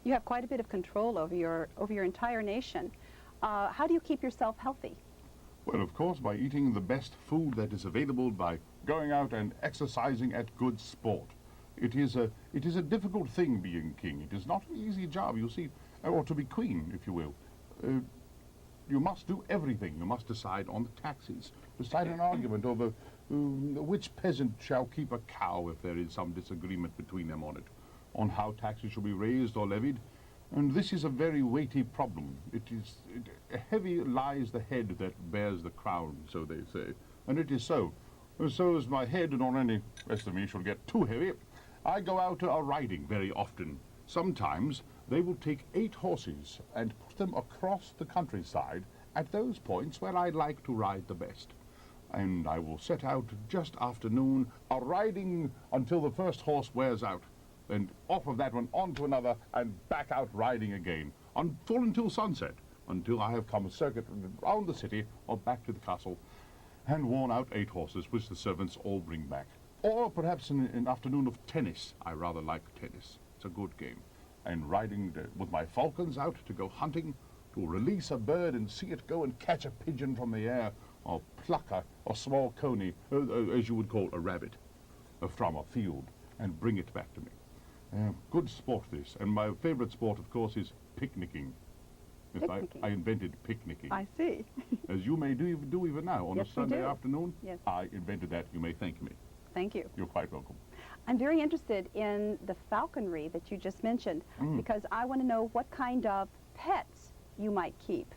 You have quite a bit of control over your entire nation. How do you keep yourself healthy? Well, of course, by eating the best food that is available, by going out and exercising at good sport. It is a difficult thing being king. It is not an easy job, you see, or to be queen, if you will. You must do everything. You must decide on the taxes, decide an argument over which peasant shall keep a cow if there is some disagreement between them on it, on how taxes shall be raised or levied. And this is a very weighty problem. Heavy lies the head that bears the crown, so they say. And it is so. So as my head, nor any rest of me, shall get too heavy, I go out riding very often. Sometimes they will take 8 horses and put them across the countryside at those points where I like to ride the best. And I will set out just after noon, riding until the first horse wears out. Then off of that one onto another and back out riding again, full until sunset, until I have come a circuit round the city or back to the castle and worn out 8 horses, which the servants all bring back. Or perhaps an afternoon of tennis. I rather like tennis. It's a good game. And riding with my falcons out to go hunting, to release a bird and see it go and catch a pigeon from the air, or pluck a small coney, as you would call a rabbit, from a field, and bring it back to me. Good sport, this. And my favorite sport, of course, is picnicking. Yes, I invented picnicking. I see. As you may do even now on Yes, a Sunday we do. afternoon. Yes. I invented that. You may thank me. Thank you. You're quite welcome. I'm very interested in the falconry that you just mentioned because I want to know what kind of pets you might keep.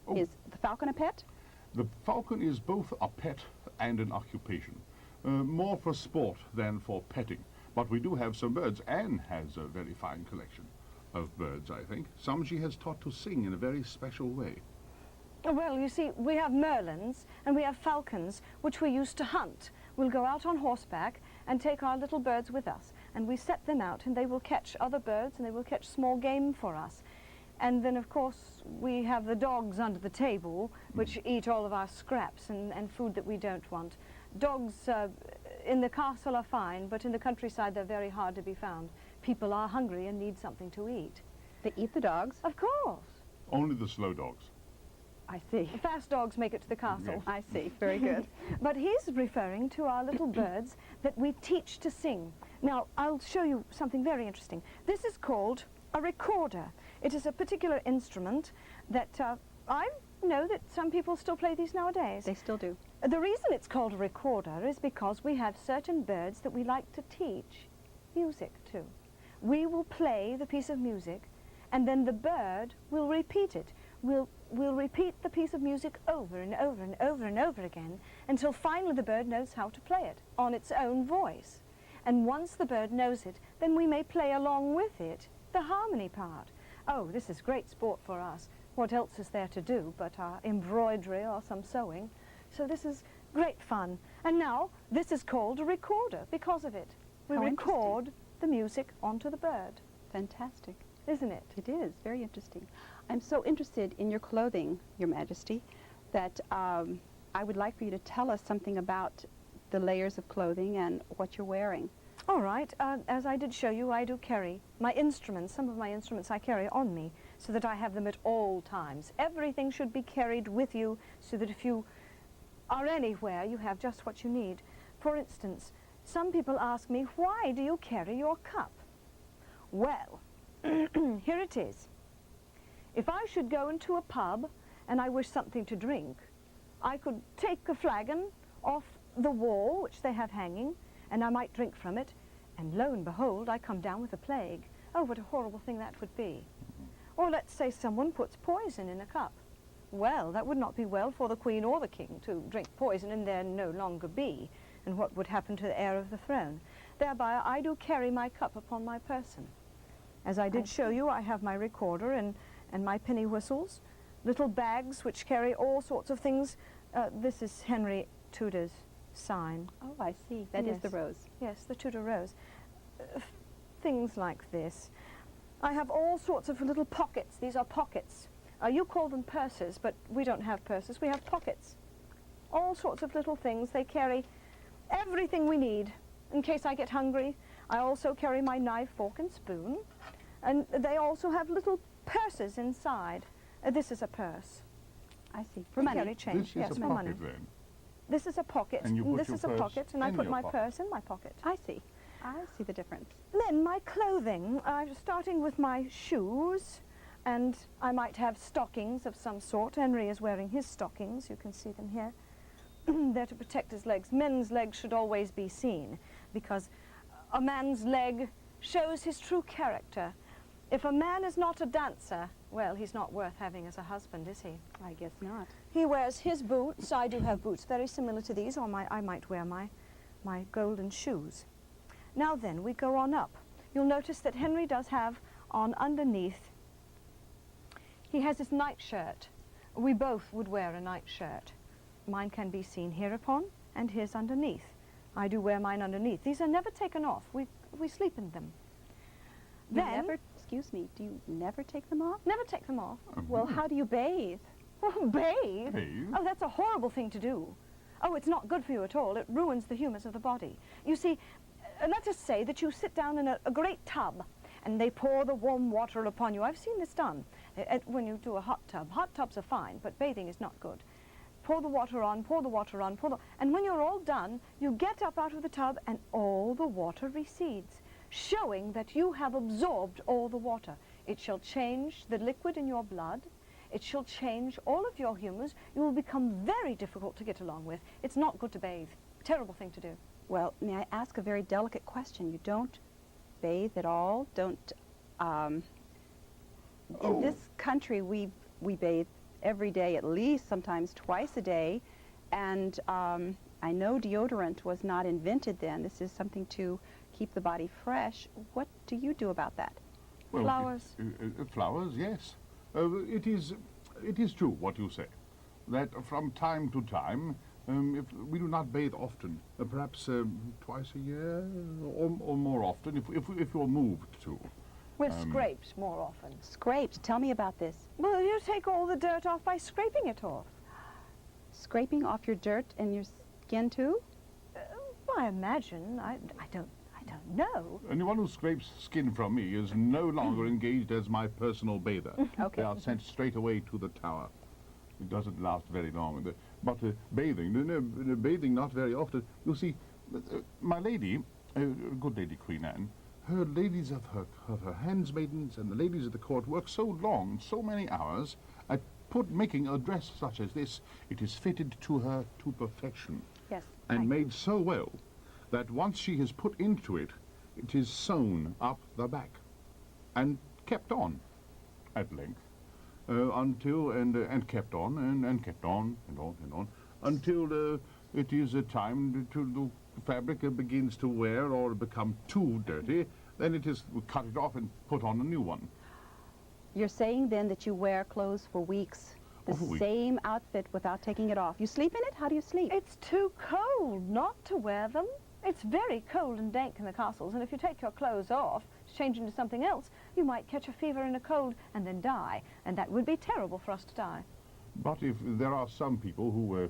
Oh. Is the falcon a pet? The falcon is both a pet and an occupation. More for sport than for petting. But we do have some birds. Anne has a very fine collection of birds, I think. Some she has taught to sing in a very special way. Well, you see, we have merlins and we have falcons, which we used to hunt. We'll go out on horseback and take our little birds with us, and we set them out, and they will catch other birds and they will catch small game for us. And then, of course, we have the dogs under the table, which eat all of our scraps and food that we don't want. Dogs in the castle are fine, but in the countryside they're very hard to be found. People are hungry and need something to eat. They eat the dogs? Of course. Only the slow dogs. I see. The fast dogs make it to the castle. Yes. I see. Very good. But he's referring to our little birds that we teach to sing. Now, I'll show you something very interesting. This is called a recorder. It is a particular instrument that I know that some people still play these nowadays. They still do. The reason it's called a recorder is because we have certain birds that we like to teach music to. We will play the piece of music, and then the bird will repeat it. We'll repeat the piece of music over and over and over and over again until finally the bird knows how to play it on its own voice. And once the bird knows it, then we may play along with it the harmony part. Oh, this is great sport for us. What else is there to do but embroidery or some sewing? So this is great fun. And now this is called a recorder because of it. We How record the music onto the bird. Fantastic. Isn't it? It is. Very interesting. I'm so interested in your clothing, Your Majesty, that I would like for you to tell us something about the layers of clothing and what you're wearing. All right. As I did show you, I do carry my instruments. Some of my instruments I carry on me so that I have them at all times. Everything should be carried with you so that if you are anywhere, you have just what you need. For instance, some people ask me, why do you carry your cup? Well, here it is. If I should go into a pub and I wish something to drink, I could take a flagon off the wall, which they have hanging, and I might drink from it, and lo and behold, I come down with a plague. Oh, what a horrible thing that would be. Or let's say someone puts poison in a cup. Well, that would not be well for the Queen or the King to drink poison and there no longer be. And what would happen to the heir of the throne? Thereby, I do carry my cup upon my person. As I did show you, I have my recorder and my penny whistles, little bags which carry all sorts of things. This is Henry Tudor's sign. Oh, I see. That is the rose. Yes, the Tudor rose. Things like this. I have all sorts of little pockets. These are pockets. You call them purses, but we don't have purses. We have pockets. All sorts of little things. They carry everything we need in case I get hungry. I also carry my knife, fork, and spoon. And they also have little purses inside. This is a purse. I see. To For money. carry change. This Yes, is a for money. pocket then. This is a pocket. And you put this your is a purse pocket, and I in put your my pocket. purse in my pocket. I see. I see the difference. Then my clothing, starting with my shoes, and I might have stockings of some sort. Henry is wearing his stockings, you can see them here. They're to protect his legs. Men's legs should always be seen, because a man's leg shows his true character. If a man is not a dancer, well, he's not worth having as a husband, is he? I guess not. He wears his boots. I do have boots very similar to these, or I might wear my golden shoes. Now then, we go on up. You'll notice that Henry does have on underneath, he has his nightshirt. We both would wear a nightshirt. Mine can be seen hereupon, and his underneath. I do wear mine underneath. These are never taken off. We sleep in them. You Then, never, excuse me, do you never take them off? never take them off. Well, how do you bathe? Bathe? Bathe? Oh, that's a horrible thing to do. Oh, it's not good for you at all. It ruins the humours of the body. You see, let us say that you sit down in a great tub and they pour the warm water upon you. I've seen this done when you do a hot tub. Hot tubs are fine, but bathing is not good. Pour the water on, pour the water on, and when you're all done, you get up out of the tub and all the water recedes, showing that you have absorbed all the water. It shall change the liquid in your blood. It shall change all of your humours. You will become very difficult to get along with. It's not good to bathe. Terrible thing to do. Well, may I ask a very delicate question? You don't bathe at all? Don't, in this country, we bathe every day, at least, sometimes twice a day, and I know deodorant was not invented then. This is something to keep the body fresh. What do you do about that? Well, Flowers. Flowers, yes. It is true what you say, that from time to time, if we do not bathe often, perhaps twice a year or more often, if you're moved to. We're scraped more often. Scraped. Tell me about this. Well, you take all the dirt off by scraping it off. Scraping off your dirt and your skin too? I imagine. I don't know. Anyone who scrapes skin from me is no longer engaged as my personal bather. Okay. They are sent straight away to the tower. It doesn't last very long. But bathing, bathing not very often. You see, my lady, good Lady Queen Anne, her ladies of her handmaidens and the ladies of the court work so long, so many hours, at making a dress such as this. It is fitted to her to perfection, Yes. and made so well that once she has put into it, it is sewn up the back and kept on at length until and kept on and kept on and on and on until it is a time to the fabric begins to wear or become too dirty. Then it is cut it off and put on a new one. You're saying then that you wear clothes for weeks, the For weeks. same outfit without taking it off. You sleep in it? How do you sleep? It's too cold not to wear them. It's very cold and dank in the castles, and if you take your clothes off to change into something else, you might catch a fever and a cold and then die, and that would be terrible for us to die. But if there are some people who,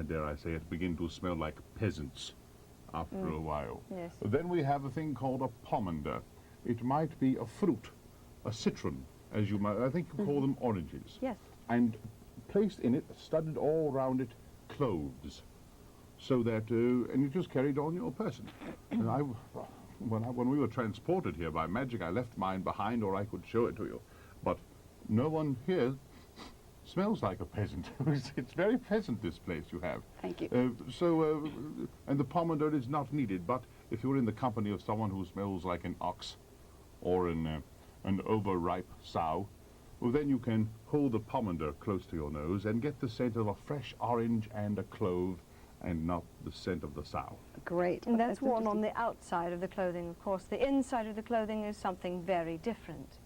dare I say it, begin to smell like peasants after a while, Yes. then we have a thing called a pomander. It might be a fruit, a citron, as you might, I think you call them oranges. Yes. And placed in it, studded all round it, cloves, so that, and it was carried on your person. When we were transported here by magic, I left mine behind, or I could show it to you. But no one here smells like a peasant. It's very pleasant, this place you have. Thank you. And the pomander is not needed, but if you're in the company of someone who smells like an ox or an overripe sow, well, then you can hold the pomander close to your nose and get the scent of a fresh orange and a clove, and not the scent of the sow. Great. And that's worn on interesting. the outside of the clothing, of course. The inside of the clothing is something very different.